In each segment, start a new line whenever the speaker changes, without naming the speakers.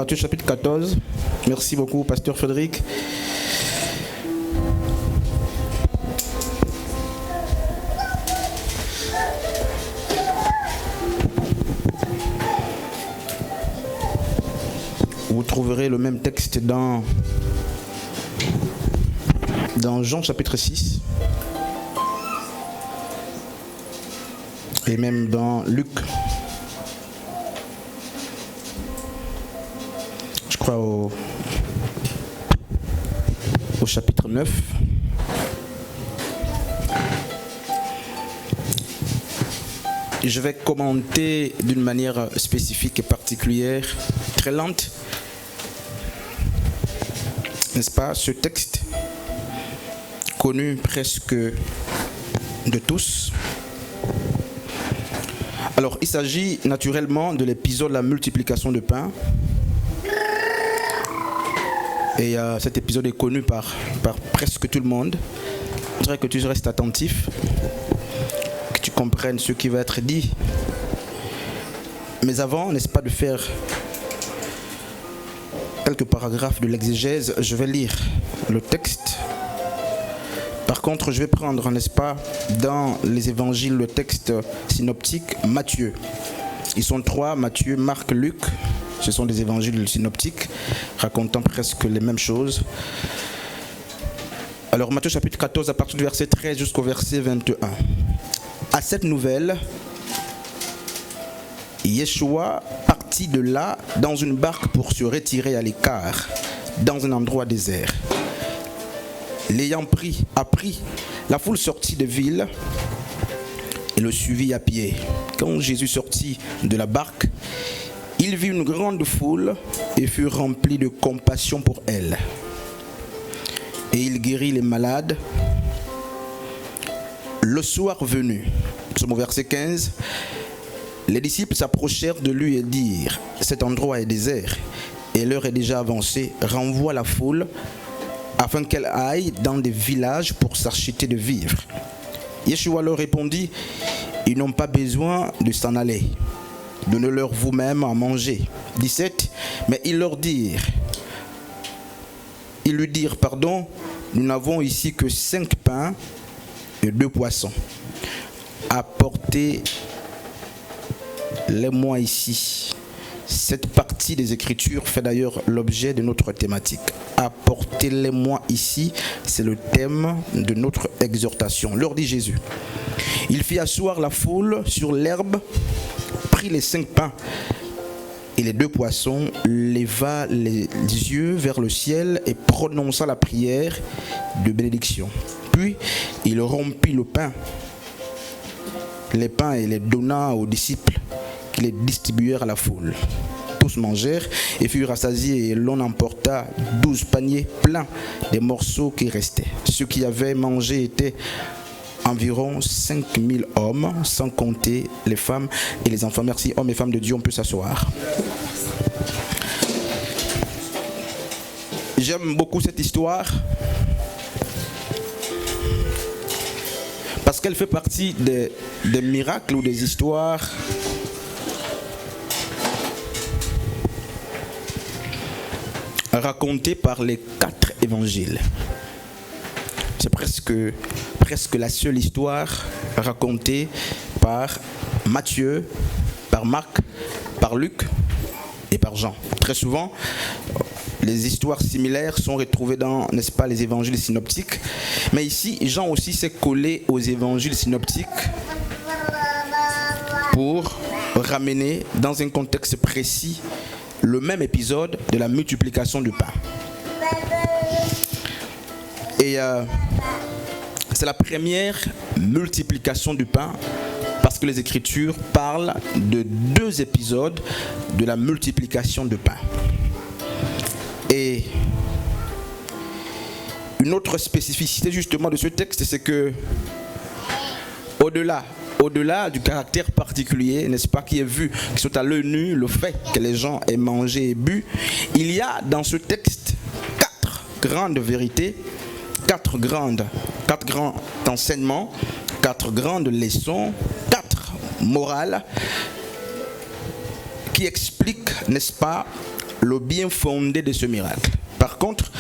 Matthieu chapitre 14. Merci beaucoup, pasteur Frédéric. Vous trouverez le même texte dans Jean chapitre 6 et même dans Luc. Je crois au chapitre 9. Je vais commenter d'une manière spécifique et particulière, très lente, n'est-ce pas, ce texte connu presque de tous. Alors, il s'agit naturellement de l'épisode de la multiplication de pain. Et cet épisode est connu par presque tout le monde. Je voudrais que tu restes attentif, que tu comprennes ce qui va être dit. Mais avant, n'est-ce pas, de faire quelques paragraphes de l'exégèse, je vais lire le texte. Par contre, je vais prendre, n'est-ce pas, dans les évangiles, le texte synoptique, Matthieu. Ils sont trois, Matthieu, Marc, Luc. Ce sont des évangiles synoptiques racontant presque les mêmes choses. Alors, Matthieu chapitre 14, à partir du verset 13 jusqu'au verset 21. À cette nouvelle, Yeshua partit de là dans une barque pour se retirer à l'écart, dans un endroit désert. L'ayant appris, la foule sortit de ville et le suivit à pied. Quand Jésus sortit de la barque, il vit une grande foule et fut rempli de compassion pour elle. Et il guérit les malades. Le soir venu, nous sommes au verset 15, les disciples s'approchèrent de lui et dirent: cet endroit est désert et l'heure est déjà avancée. Renvoie la foule afin qu'elle aille dans des villages pour s'acheter de vivres. Yeshua leur répondit: ils n'ont pas besoin de s'en aller. Donnez-leur vous-même à manger. 17. Mais ils lui dirent, nous n'avons ici que 5 pains et 2 poissons. Apportez-les-moi ici. Cette partie des Écritures fait d'ailleurs l'objet de notre thématique. Apportez-les-moi ici, c'est le thème de notre exhortation. Leur dit Jésus. Il fit asseoir la foule sur l'herbe, prit les 5 pains et les 2 poissons, leva les yeux vers le ciel et prononça la prière de bénédiction. Puis il rompit les pains et les donna aux disciples qui les distribuèrent à la foule. Tous mangèrent et furent rassasiés, et l'on emporta 12 paniers pleins des morceaux qui restaient. Ceux qui avaient mangé étaient environ 5000 hommes, sans compter les femmes et les enfants. Merci, hommes et femmes de Dieu, on peut s'asseoir. J'aime beaucoup cette histoire parce qu'elle fait partie des miracles ou des histoires racontées par les 4 évangiles. C'est presque la seule histoire racontée par Matthieu, par Marc, par Luc et par Jean. Très souvent, les histoires similaires sont retrouvées dans, n'est-ce pas, les évangiles synoptiques. Mais ici, Jean aussi s'est collé aux évangiles synoptiques pour ramener dans un contexte précis le même épisode de la multiplication du pain. Et c'est la première multiplication du pain parce que les Écritures parlent de 2 épisodes de la multiplication du pain. Et une autre spécificité justement de ce texte, c'est que au-delà du caractère particulier, n'est-ce pas, qui est vu, qui sont à l'œil nu, le fait que les gens aient mangé et bu, il y a dans ce texte 4 grandes vérités, 4 grands enseignements, 4 grandes leçons, 4 morales qui expliquent, n'est-ce pas, le bien fondé de ce miracle. Par contre,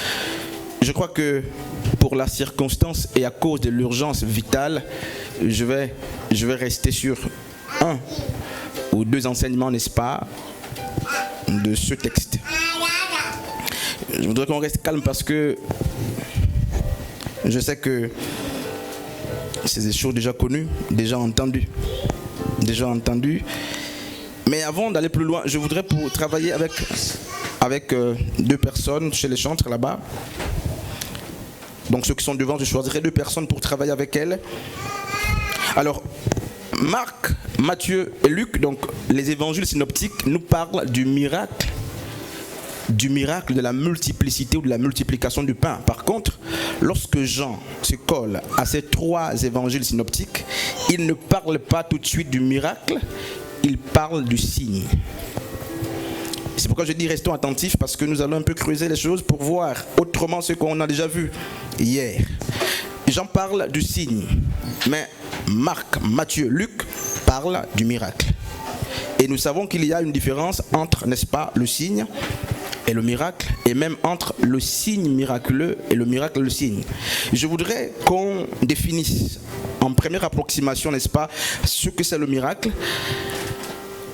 je crois que pour la circonstance et à cause de l'urgence vitale, je vais rester sur un ou deux enseignements, n'est-ce pas, de ce texte. Je voudrais qu'on reste calme parce que je sais que c'est des choses déjà connues, déjà entendues. Mais avant d'aller plus loin, je voudrais travailler avec deux personnes chez les chantres là-bas. Donc ceux qui sont devant, je choisirai deux personnes pour travailler avec elles. Alors, Marc, Matthieu et Luc, donc les évangiles synoptiques, nous parlent du miracle de la multiplicité ou de la multiplication du pain. Par contre, lorsque Jean se colle à ces trois évangiles synoptiques, il ne parle pas tout de suite du miracle, il parle du signe. C'est pourquoi je dis restons attentifs, parce que nous allons un peu creuser les choses pour voir autrement ce qu'on a déjà vu hier. Jean parle du signe, mais Marc, Matthieu, Luc parlent du miracle. Et nous savons qu'il y a une différence entre, n'est-ce pas, le signe et le miracle, et même entre le signe miraculeux et le miracle, le signe. Je voudrais qu'on définisse en première approximation, n'est-ce pas, ce que c'est le miracle.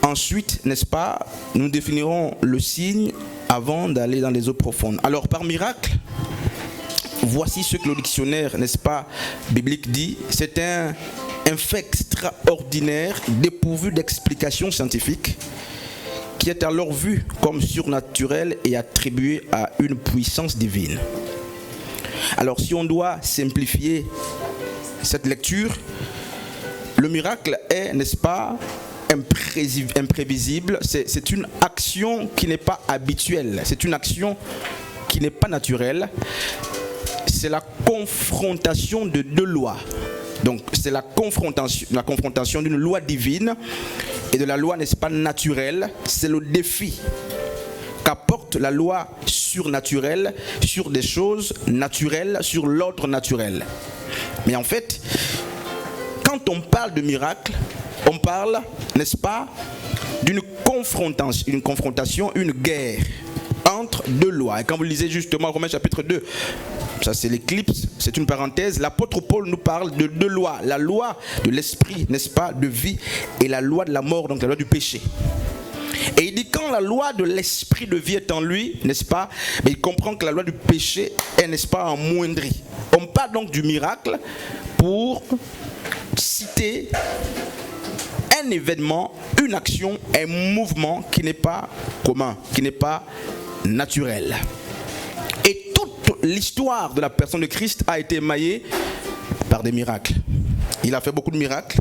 Ensuite, n'est-ce pas, nous définirons le signe avant d'aller dans les eaux profondes. Alors, par miracle, voici ce que le dictionnaire, n'est-ce pas, biblique dit. C'est un fait extraordinaire, dépourvu d'explication scientifique, qui est alors vu comme surnaturel et attribué à une puissance divine. Alors, si on doit simplifier cette lecture, le miracle est, n'est-ce pas, imprévisible. C'est une action qui n'est pas habituelle, c'est une action qui n'est pas naturelle. C'est la confrontation de deux lois. Donc c'est la confrontation d'une loi divine et de la loi, n'est-ce pas, naturelle. C'est le défi qu'apporte la loi surnaturelle sur des choses naturelles, sur l'ordre naturel. Mais en fait, quand on parle de miracle, on parle, n'est-ce pas, d'une confrontation, une guerre entre deux lois. Et quand vous lisez justement Romains chapitre 2, ça c'est l'éclipse, c'est une parenthèse, l'apôtre Paul nous parle de deux lois. La loi de l'esprit, n'est-ce pas, de vie, et la loi de la mort, donc la loi du péché. Et il dit quand la loi de l'esprit de vie est en lui, n'est-ce pas, mais il comprend que la loi du péché est, n'est-ce pas, amoindrie. On parle donc du miracle pour citer un événement, une action, un mouvement qui n'est pas commun, qui n'est pas naturel. Et toute l'histoire de la personne de Christ a été émaillée par des miracles. Il a fait beaucoup de miracles.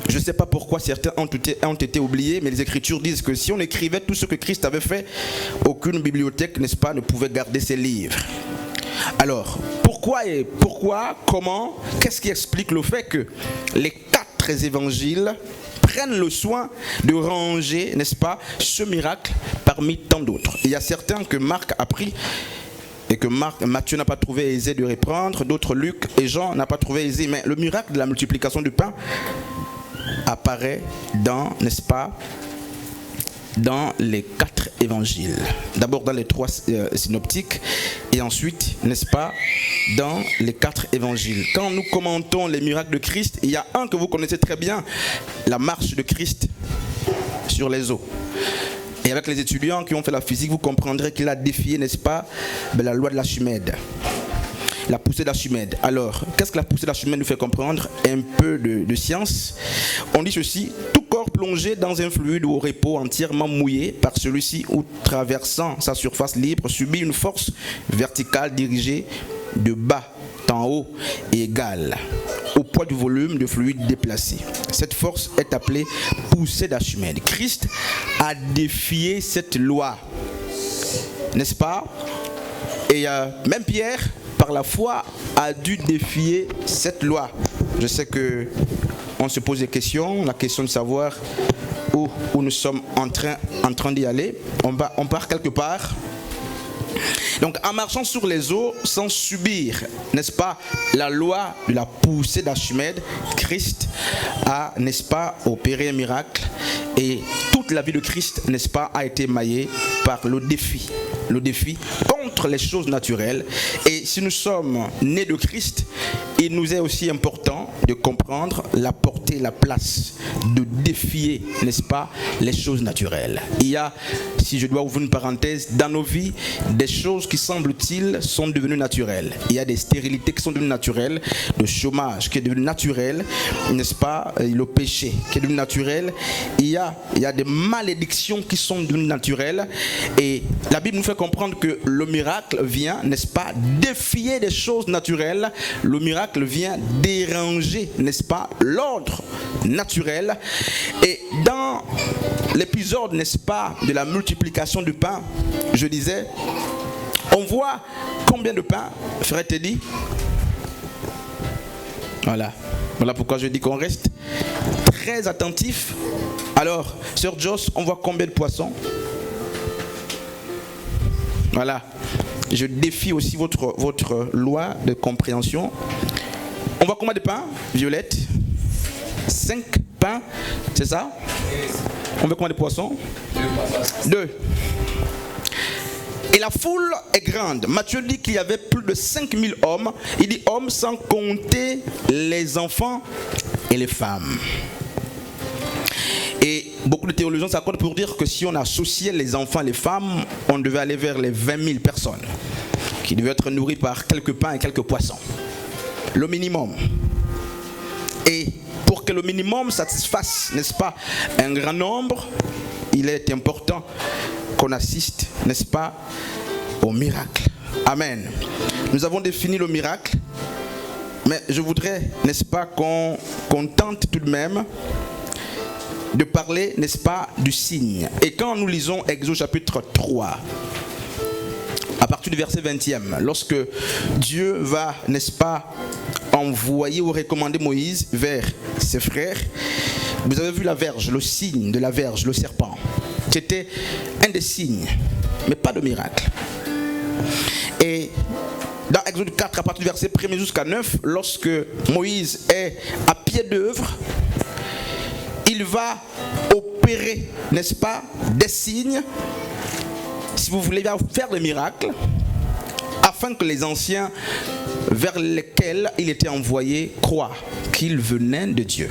Je ne sais pas pourquoi certains ont été oubliés, mais les Écritures disent que si on écrivait tout ce que Christ avait fait, aucune bibliothèque, n'est-ce pas, ne pouvait garder ses livres. Alors, pourquoi, comment, qu'est-ce qui explique le fait que les 4 évangiles prennent le soin de ranger, n'est-ce pas, ce miracle parmi tant d'autres. Il y a certains que Marc a pris et que Matthieu n'a pas trouvé aisé de reprendre, d'autres Luc et Jean n'a pas trouvé aisé, mais le miracle de la multiplication du pain apparaît dans, n'est-ce pas, dans les 4 évangiles. D'abord dans les 3 synoptiques et ensuite, n'est-ce pas, dans les 4 évangiles. Quand nous commentons les miracles de Christ, il y a un que vous connaissez très bien, la marche de Christ sur les eaux. Et avec les étudiants qui ont fait la physique, vous comprendrez qu'il a défié, n'est-ce pas, la loi de l'Archimède. La poussée d'Archimède. Alors, qu'est-ce que la poussée d'Archimède nous fait comprendre? Un peu de science. On dit ceci: tout corps plongé dans un fluide ou au repos entièrement mouillé par celui-ci ou traversant sa surface libre subit une force verticale dirigée de bas en haut et égale au poids du volume de fluide déplacé. Cette force est appelée poussée d'Archimède. Christ a défié cette loi, n'est-ce pas? Et même Pierre, par la foi, a dû défier cette loi. Je sais que on se pose des questions, la question de savoir où nous sommes en train d'y aller. On part quelque part. Donc en marchant sur les eaux sans subir, n'est-ce pas, la loi de la poussée d'Archimède, Christ a, n'est-ce pas, opéré un miracle et toute la vie de Christ, n'est-ce pas, a été maillée par le défi contre les choses naturelles. Et si nous sommes nés de Christ, il nous est aussi important de comprendre la portée, la place de défier, n'est-ce pas, les choses naturelles. Il y a, si je dois ouvrir une parenthèse, dans nos vies, des choses qui semble-t-il sont devenues naturelles. Il y a des stérilités qui sont devenues naturelles, le chômage qui est devenu naturel, n'est-ce pas, le péché qui est devenu naturel. Il y a des malédictions qui sont devenues naturelles. Et la Bible nous fait comprendre que le miracle vient, n'est-ce pas, défier des choses naturelles. Le miracle vient déranger, n'est-ce pas, l'ordre naturel. Et dans l'épisode, n'est-ce pas, de la multiplication du pain, je disais, on voit combien de pain, frère Teddy. Voilà pourquoi je dis qu'on reste très attentif. Alors, sœur Joss, on voit combien de poissons? Voilà, je défie aussi votre loi de compréhension. On voit combien de pains, Violette? 5 pains, c'est ça? On voit combien de poissons? 2. Et la foule est grande. Matthieu dit qu'il y avait plus de 5000 hommes. Il dit hommes sans compter les enfants et les femmes. Et beaucoup de théologiens s'accordent pour dire que si on associait les enfants et les femmes, on devait aller vers les 20 000 personnes qui devaient être nourries par quelques pains et quelques poissons. Le minimum. Et pour que le minimum satisfasse, n'est-ce pas, un grand nombre, il est important qu'on assiste, n'est-ce pas, au miracle. Amen. Nous avons défini le miracle, mais je voudrais, n'est-ce pas, qu'on tente tout de même de parler, n'est-ce pas, du signe. Et quand nous lisons Exode chapitre 3, à partir du verset 20e, lorsque Dieu va, n'est-ce pas, envoyer ou recommander Moïse vers ses frères, vous avez vu la verge, le signe de la verge, le serpent. C'était un des signes, mais pas de miracle. Et dans Exode 4, à partir du verset 1er jusqu'à 9, lorsque Moïse est à pied d'œuvre, il va opérer, n'est-ce pas, des signes, si vous voulez, il va faire des miracles, afin que les anciens vers lesquels il était envoyé croient qu'il venait de Dieu.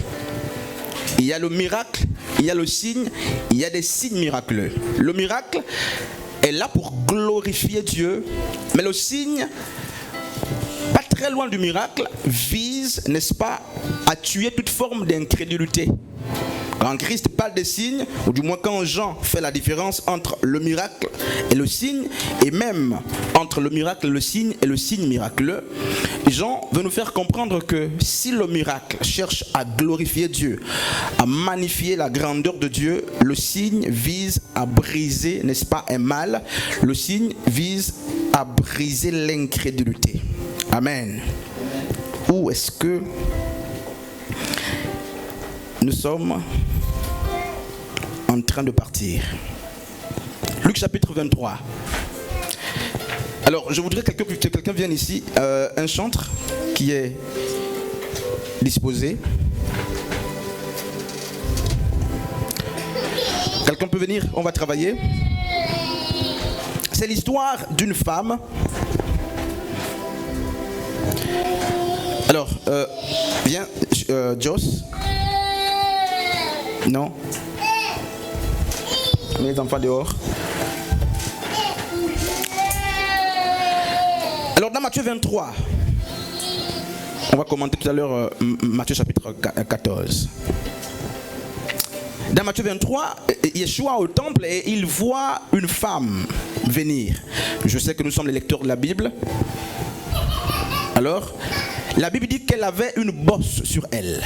Il y a le miracle, il y a le signe, il y a des signes miraculeux. Le miracle est là pour glorifier Dieu, mais le signe, pas très loin du miracle, vise, n'est-ce pas, à tuer toute forme d'incrédulité. Quand Christ parle des signes, ou du moins quand Jean fait la différence entre le miracle et le signe, et même entre le miracle, le signe et le signe miraculeux, Jean veut nous faire comprendre que si le miracle cherche à glorifier Dieu, à magnifier la grandeur de Dieu, le signe vise à briser, n'est-ce pas, un mal. Le signe vise à briser l'incrédulité. Amen. Où est-ce que nous sommes en train de partir? Luc chapitre 23. Alors, je voudrais que quelqu'un vienne ici, un chantre qui est disposé. Quelqu'un peut venir, on va travailler. C'est l'histoire d'une femme. Alors, viens, Joss. Non. Les enfants dehors. Alors dans Matthieu 23, on va commenter tout à l'heure Matthieu chapitre 14. Dans Matthieu 23, Yeshua au temple et il voit une femme venir. Je sais que nous sommes les lecteurs de la Bible. Alors, la Bible dit qu'elle avait une bosse sur elle.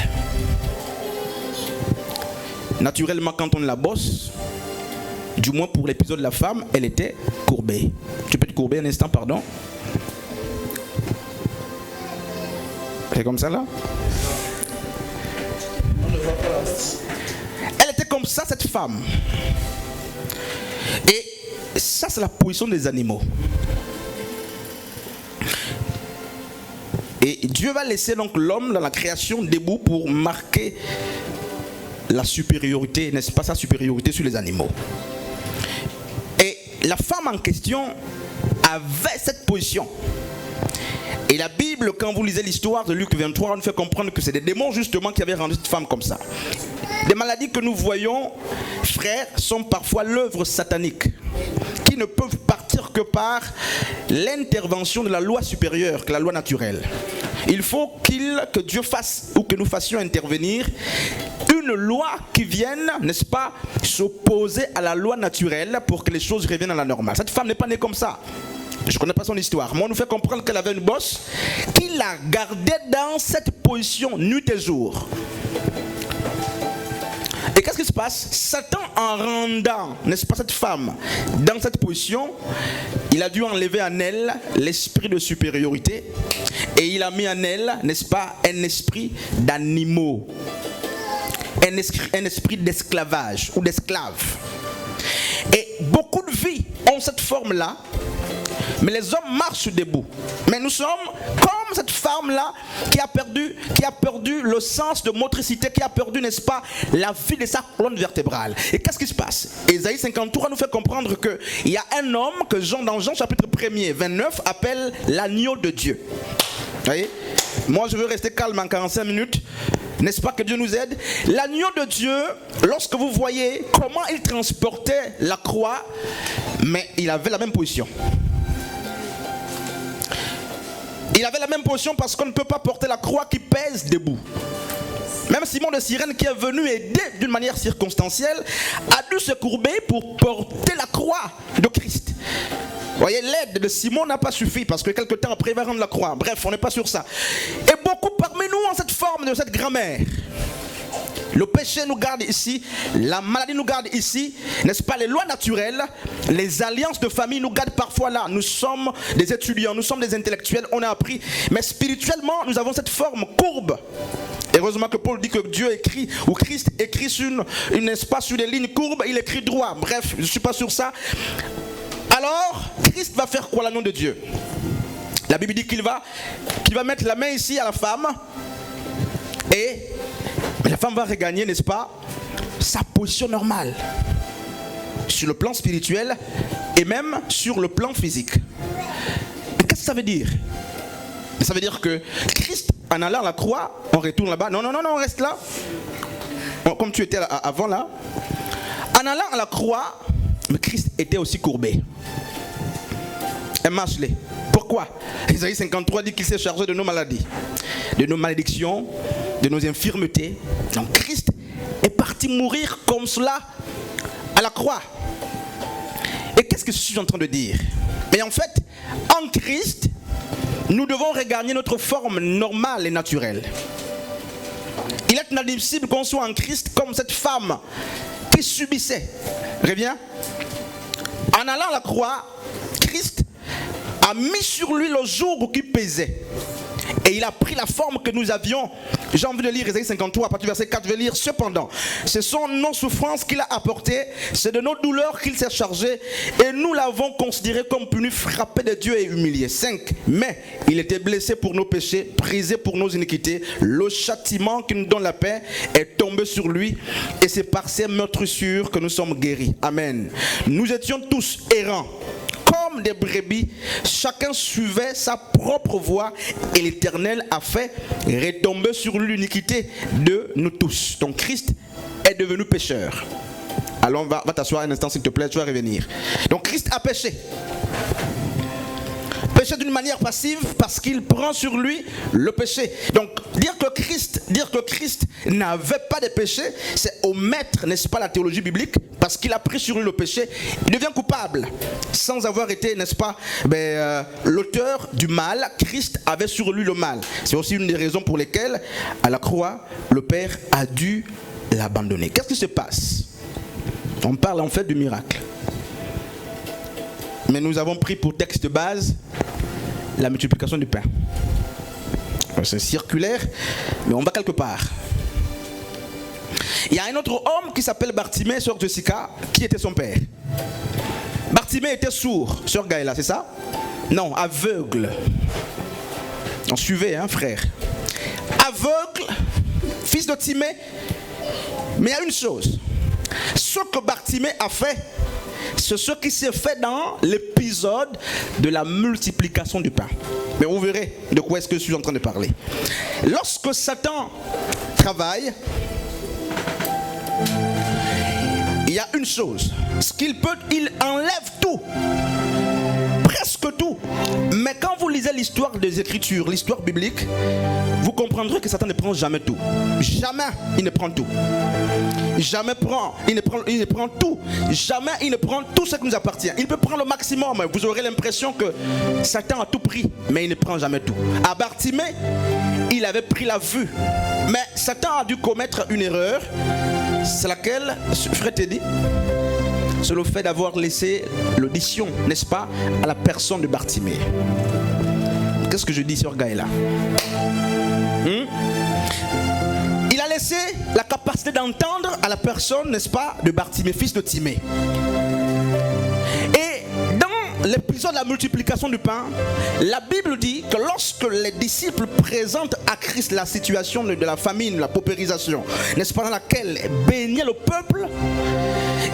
Naturellement, quand on la bosse, du moins pour l'épisode de la femme, elle était courbée. Tu peux te courber un instant, pardon? C'est comme ça là? Elle était comme ça, cette femme. Et Ça, c'est la position des animaux. Et Dieu va laisser donc l'homme dans la création debout pour marquer la supériorité, n'est-ce pas, sa supériorité sur les animaux. Et la femme en question avait cette position. Et la Bible, quand vous lisez l'histoire de Luc 23, on nous fait comprendre que c'est des démons justement qui avaient rendu cette femme comme ça. Des maladies que nous voyons, frères, sont parfois l'œuvre satanique, qui ne peuvent partir que par l'intervention de la loi supérieure, que la loi naturelle. Il faut que Dieu fasse, ou que nous fassions intervenir une loi qui vienne, n'est-ce pas, s'opposer à la loi naturelle pour que les choses reviennent à la normale. Cette femme n'est pas née comme ça. Je ne connais pas son histoire, mais on nous fait comprendre qu'elle avait une bosse qui la gardait dans cette position nuit et jour. Et qu'est-ce qui se passe? Satan, en rendant, n'est-ce pas, cette femme dans cette position, il a dû enlever en elle l'esprit de supériorité et il a mis en elle, n'est-ce pas, un esprit d'animaux, un esprit d'esclavage ou d'esclave. Et beaucoup de vies ont cette forme-là, mais les hommes marchent debout. Mais nous sommes comme cette femme-là qui a perdu le sens de motricité, qui a perdu, n'est-ce pas, la vie de sa colonne vertébrale. Et qu'est-ce qui se passe? Ésaïe 53 nous fait comprendre qu'il y a un homme que Jean, dans Jean chapitre 1er, 29, appelle l'agneau de Dieu. Vous voyez? Moi, je veux rester calme en 45 minutes. N'est-ce pas que Dieu nous aide? L'agneau de Dieu, lorsque vous voyez comment il transportait la croix, mais il avait la même position. Il avait la même position parce qu'on ne peut pas porter la croix qui pèse debout. Même Simon de Cyrène, qui est venu aider d'une manière circonstancielle, a dû se courber pour porter la croix de Christ. Vous voyez, l'aide de Simon n'a pas suffi parce que quelque temps après il va rendre la croix. Bref, on n'est pas sur ça. Et beaucoup parmi nous ont cette forme de cette grand-mère. Le péché nous garde ici, la maladie nous garde ici, n'est-ce pas, les lois naturelles, les alliances de famille nous gardent parfois là. Nous sommes des étudiants, nous sommes des intellectuels, on a appris, mais spirituellement nous avons cette forme courbe. Heureusement que Paul dit que Dieu écrit, ou Christ écrit sur n'est-ce pas, sur des lignes courbes, il écrit droit. Bref, je ne suis pas sur ça. Alors, Christ va faire quoi, l'agneau de Dieu? La Bible dit qu'il va mettre la main ici à la femme et la femme va regagner, n'est-ce pas, sa position normale sur le plan spirituel et même sur le plan physique. Et qu'est-ce que ça veut dire? Ça veut dire que Christ, en allant à la croix, on retourne là-bas. Non, on reste là. Comme tu étais avant là. En allant à la croix, Christ était aussi courbé. Et marche-les. Pourquoi? Isaïe 53 dit qu'il s'est chargé de nos maladies, de nos malédictions, de nos infirmités. Donc Christ est parti mourir comme cela à la croix. Et qu'est-ce que je suis en train de dire? Mais en fait, en Christ, nous devons regagner notre forme normale et naturelle. Il est inadmissible qu'on soit en Christ comme cette femme qui subissait. Reviens. En allant à la croix, Christ a mis sur lui le joug qui pesait. Et il a pris la forme que nous avions. J'ai envie de lire Ésaïe 53, à partir du verset 4, je vais lire. Cependant, ce sont nos souffrances qu'il a apportées, c'est de nos douleurs qu'il s'est chargé, et nous l'avons considéré comme puni, frappé de Dieu et humilié. 5. Mais il était blessé pour nos péchés, brisé pour nos iniquités. Le châtiment qui nous donne la paix est tombé sur lui, et c'est par ses meurtrissures que nous sommes guéris. Amen. Nous étions tous errants, comme des brebis, chacun suivait sa propre voie et l'Éternel a fait retomber sur lui l'iniquité de nous tous. Donc Christ est devenu pécheur. Alors va t'asseoir un instant s'il te plaît, tu vas revenir. Donc Christ a péché. Péché d'une manière passive parce qu'il prend sur lui le péché. Donc dire que Christ n'avait pas de péché, c'est omettre, n'est-ce pas, la théologie biblique, parce qu'il a pris sur lui le péché, il devient coupable sans avoir été, n'est-ce pas, l'auteur du mal. Christ avait sur lui le mal. C'est aussi une des raisons pour lesquelles à la croix le Père a dû l'abandonner. Qu'est-ce qui se passe? On parle en fait du miracle. Mais nous avons pris pour texte de base la multiplication du pain. C'est circulaire, mais on va quelque part. Il y a un autre homme qui s'appelle Bartimée, sœur Jessica, qui était son père. Bartimée était sourd, sœur Gaëla, c'est ça? Non, aveugle. On suivait, hein, frère. Aveugle, fils de Timée. Mais il y a une chose. Ce que Bartimée a fait, c'est ce qui s'est fait dans l'épisode de la multiplication du pain. Mais vous verrez de quoi est-ce que je suis en train de parler. Lorsque Satan travaille, il y a une chose. Ce qu'il peut, il enlève tout. Presque tout. Mais quand vous lisez l'histoire des Écritures, l'histoire biblique, vous comprendrez que Satan ne prend jamais tout. Jamais il ne prend tout. Jamais il ne prend tout. Jamais il ne prend tout ce qui nous appartient. Il peut prendre le maximum. Vous aurez l'impression que Satan a tout pris, mais il ne prend jamais tout. À Bartimée, il avait pris la vue. Mais Satan a dû commettre une erreur. C'est laquelle, frère Teddy? C'est le fait d'avoir laissé l'audition, n'est-ce pas, à la personne de Bartimée. Qu'est-ce que je dis sur Gaëla? Il a laissé la capacité d'entendre à la personne, n'est-ce pas, de Bartimée, fils de Timée. Et dans l'épisode de la multiplication du pain, la Bible dit que lorsque les disciples présentent à Christ la situation de la famine, la paupérisation, n'est-ce pas, dans laquelle baignait le peuple,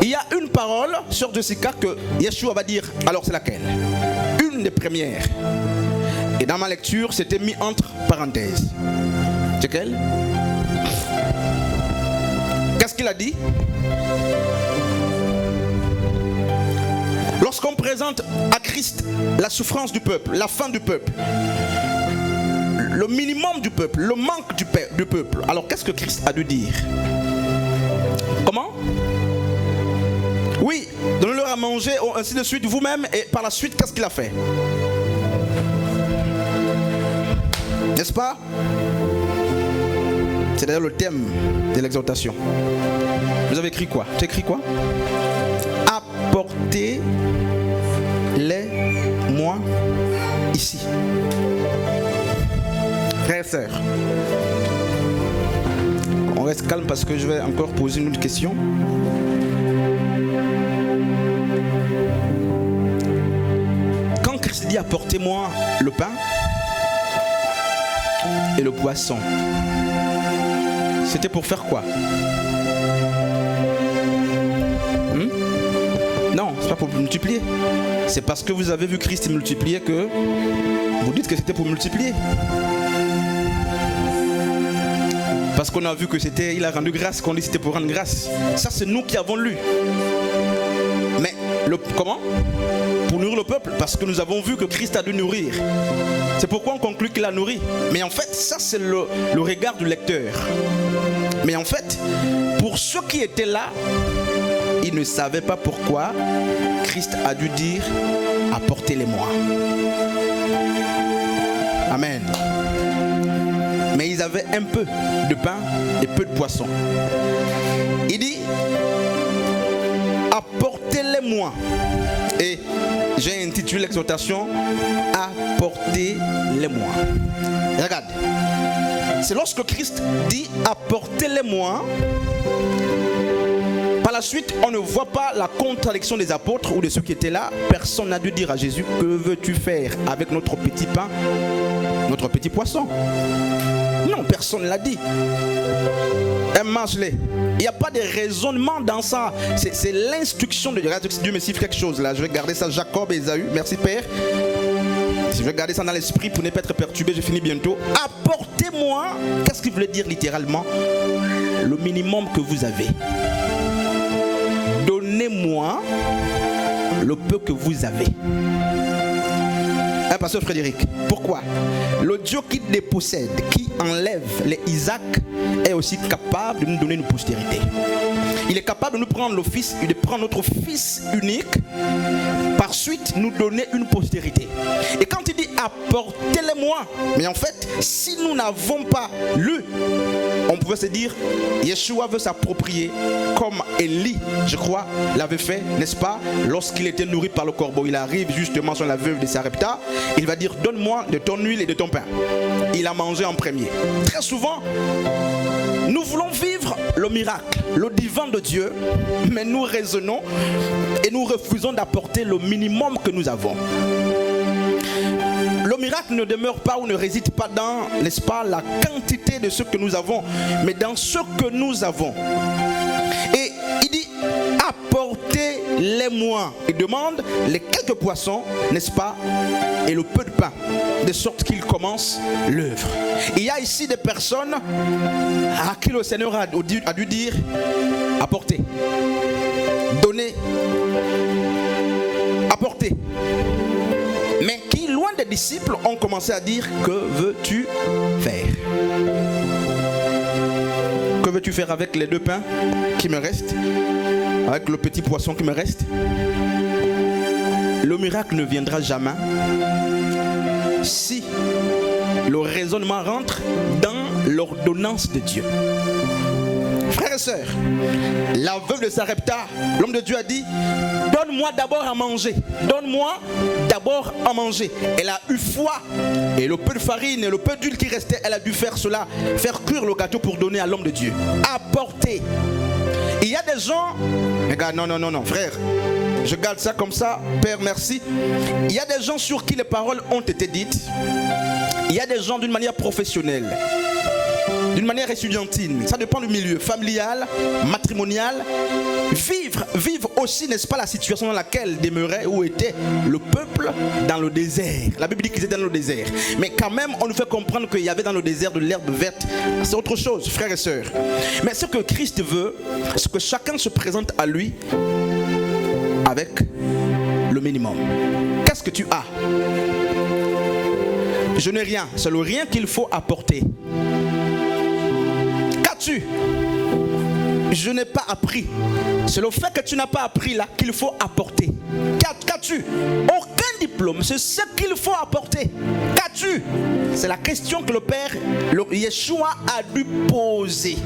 il y a une parole, sœur Jessica, que Yeshua va dire. Alors c'est laquelle? Une des premières. Et dans ma lecture, c'était mis entre parenthèses. C'est quelle? Qu'est-ce qu'il a dit? Lorsqu'on présente à Christ la souffrance du peuple, la faim du peuple, le minimum du peuple, le manque du peuple, alors qu'est-ce que Christ a dû dire? Comment? Oui, donnez-leur à manger, ainsi de suite, vous-même, et par la suite, qu'est-ce qu'il a fait? N'est-ce pas? C'est d'ailleurs le thème de l'exhortation. Vous avez écrit quoi? Tu as écrit quoi? Apportez-les-moi ici. Frères et sœurs, on reste calme parce que je vais encore poser une autre question. Quand Christ dit apportez-moi le pain et le poisson, c'était pour faire quoi? Non, c'est pas pour multiplier. C'est parce que vous avez vu Christ multiplier que vous dites que c'était pour multiplier. Parce qu'on a vu que c'était, il a rendu grâce, qu'on dit que c'était pour rendre grâce. Ça, c'est nous qui avons lu. Mais comment? Pour nourrir le peuple, parce que nous avons vu que Christ a dû nourrir. C'est pourquoi on conclut qu'il a nourri. Mais en fait, ça c'est le regard du lecteur. Mais en fait, pour ceux qui étaient là, ils ne savaient pas pourquoi Christ a dû dire apportez-les-moi. Amen. Mais ils avaient un peu de pain et peu de poisson. Il dit apportez-les-moi. Et j'ai intitulé l'exhortation apportez-les-moi. Regarde, c'est lorsque Christ dit apportez-les-moi. Par la suite, on ne voit pas la contradiction des apôtres ou de ceux qui étaient là. Personne n'a dû dire à Jésus que veux-tu faire avec notre petit pain, notre petit poisson? Non, personne ne l'a dit. Mange-les. Il n'y a pas de raisonnement dans ça. C'est l'instruction de Dieu. Dieu me siffle quelque chose là. Je vais garder ça, Jacob et Ésaü. Merci Père. Je vais garder ça dans l'esprit pour ne pas être perturbé. Je finis bientôt. Apportez-moi. Qu'est-ce qu'il voulait dire littéralement? Le minimum que vous avez. Donnez-moi le peu que vous avez. Hein, pasteur Frédéric, pourquoi? Le Dieu qui dépossède, qui enlève les Isaac, est aussi capable de nous donner une postérité. Il est capable de nous prendre le fils et de prendre notre fils unique, par suite nous donner une postérité. Et quand il dit apportez-les-moi, mais en fait, si nous n'avons pas lu, on pouvait se dire Yeshua veut s'approprier comme Élie, je crois, l'avait fait, n'est-ce pas? Lorsqu'il était nourri par le corbeau, il arrive justement sur la veuve de Sarepta, il va dire donne-moi de ton huile et de ton pain. Il a mangé en premier. Très souvent, nous voulons vivre le miracle, le divin de Dieu, mais nous raisonnons et nous refusons d'apporter le minimum que nous avons. Le miracle ne demeure pas ou ne réside pas dans, n'est-ce pas, la quantité de ce que nous avons, mais dans ce que nous avons. Et il dit, apportez-les-moi. Il demande les quelques poissons, n'est-ce pas, et le peu de pain, de sorte qu'il commence l'œuvre. Il y a ici des personnes à qui le Seigneur a dû dire, apportez, donnez, apportez. Mais qui, loin des disciples, ont commencé à dire, que veux-tu faire? Que veux-tu faire avec les 2 pains qui me restent? Avec le petit poisson qui me reste? Le miracle ne viendra jamais si le raisonnement rentre dans l'ordonnance de Dieu. Frères et sœurs, la veuve de Sarepta, l'homme de Dieu a dit, donne-moi d'abord à manger. Donne-moi d'abord à manger. Elle a eu foi. Et le peu de farine et le peu d'huile qui restait, elle a dû faire cela, faire cuire le gâteau pour donner à l'homme de Dieu. Apporter. Il y a des gens, regarde, non, frère, je garde ça comme ça, Père, merci. Il y a des gens sur qui les paroles ont été dites. Il y a des gens d'une manière professionnelle, d'une manière étudiantine, ça dépend du milieu, familial, matrimonial. Vivre aussi, n'est-ce pas, la situation dans laquelle demeurait ou était le peuple dans le désert. La Bible dit qu'ils étaient dans le désert. Mais quand même, on nous fait comprendre qu'il y avait dans le désert de l'herbe verte. C'est autre chose, frères et sœurs. Mais ce que Christ veut, c'est que chacun se présente à lui avec le minimum. Qu'est-ce que tu as? Je n'ai rien, c'est le rien qu'il faut apporter. Qu'as-tu? Je n'ai pas appris. C'est le fait que tu n'as pas appris là qu'il faut apporter. Qu'as-tu? Aucun diplôme, c'est ce qu'il faut apporter. Qu'as-tu? C'est la question que le Père, Yeshua, a dû poser.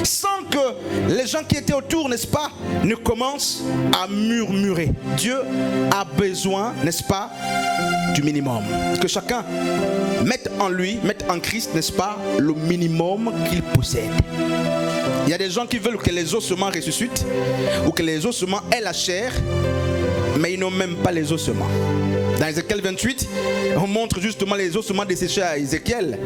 Sans que les gens qui étaient autour, n'est-ce pas, ne commencent à murmurer. Dieu a besoin, n'est-ce pas, du minimum. Que chacun mette en lui, mette en Christ, n'est-ce pas, le minimum qu'il possède. Il y a des gens qui veulent que les ossements ressuscitent ou que les ossements aient la chair, mais ils n'ont même pas les ossements. Dans Ézéchiel 28, on montre justement les ossements desséchés à Ézéchiel.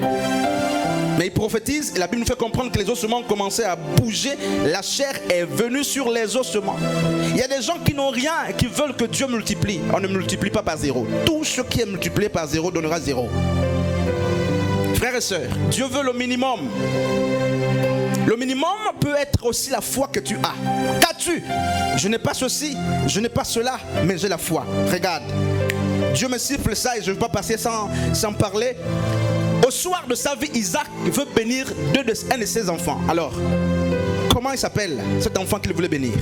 Mais il prophétise et la Bible nous fait comprendre que les ossements ont commencé à bouger. La chair est venue sur les ossements. Il y a des gens qui n'ont rien et qui veulent que Dieu multiplie. On ne multiplie pas par 0. Tout ce qui est multiplié par 0 donnera 0. Frères et sœurs, Dieu veut le minimum. Le minimum peut être aussi la foi que tu as. Qu'as-tu? Je n'ai pas ceci, je n'ai pas cela, mais j'ai la foi. Regarde, Dieu me siffle ça et je ne vais pas passer sans parler. Au soir de sa vie, Isaac veut bénir un de ses enfants. Alors, comment il s'appelle cet enfant qu'il voulait bénir?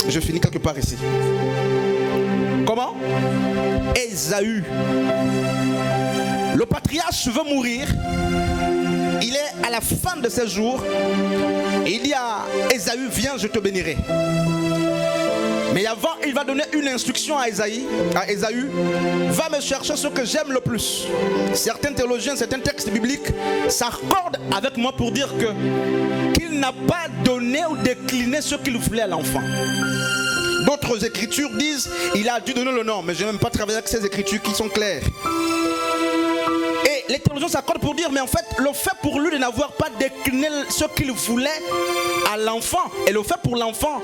Je finis quelque part ici. Comment? Ésaü. Le patriarche veut mourir. Il est à la fin de ses jours. Et il dit à Ésaü, viens, je te bénirai. Mais avant, il va donner une instruction à Ésaü. Va me chercher ce que j'aime le plus. Certains théologiens, certains textes bibliques s'accordent avec moi pour dire qu'il n'a pas donné ou décliné ce qu'il voulait à l'enfant. D'autres écritures disent il a dû donner le nom. Mais je n'ai même pas travaillé avec ces écritures qui sont claires. Et les théologiens s'accordent pour dire mais en fait, le fait pour lui de n'avoir pas décliné ce qu'il voulait à l'enfant et le fait pour l'enfant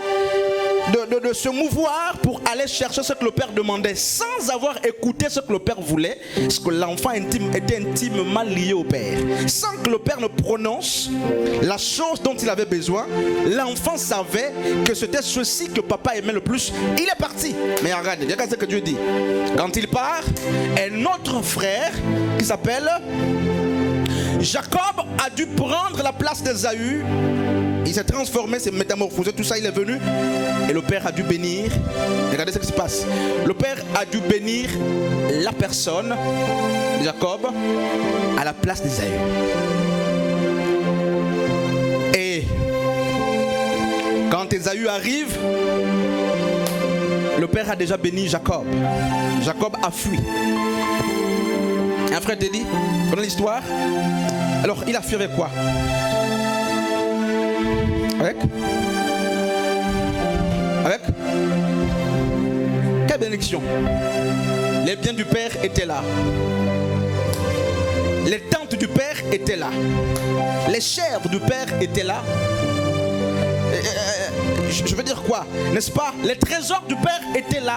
de se mouvoir pour aller chercher ce que le père demandait sans avoir écouté ce que le père voulait, parce que l'enfant était intimement lié au père. Sans que le père ne prononce la chose dont il avait besoin, l'enfant savait que c'était ceci que papa aimait le plus. Il est parti. Mais regarde ce que Dieu dit. Quand il part, un autre frère qui s'appelle Jacob a dû prendre la place d'Ésaü. Il s'est transformé, s'est métamorphosé, tout ça, il est venu. Et le père a dû bénir. Regardez ce qui se passe. Le père a dû bénir la personne de Jacob à la place d'Ésaü. Et quand Ésaü arrive, le père a déjà béni Jacob. Jacob a fui. Un frère te dit, connais l'histoire? Alors il a fui avec quoi? Avec quelle bénédiction? Les biens du Père étaient là. Les tentes du Père étaient là. Les chèvres du Père étaient là. Je veux dire quoi? N'est-ce pas? Les trésors du Père étaient là.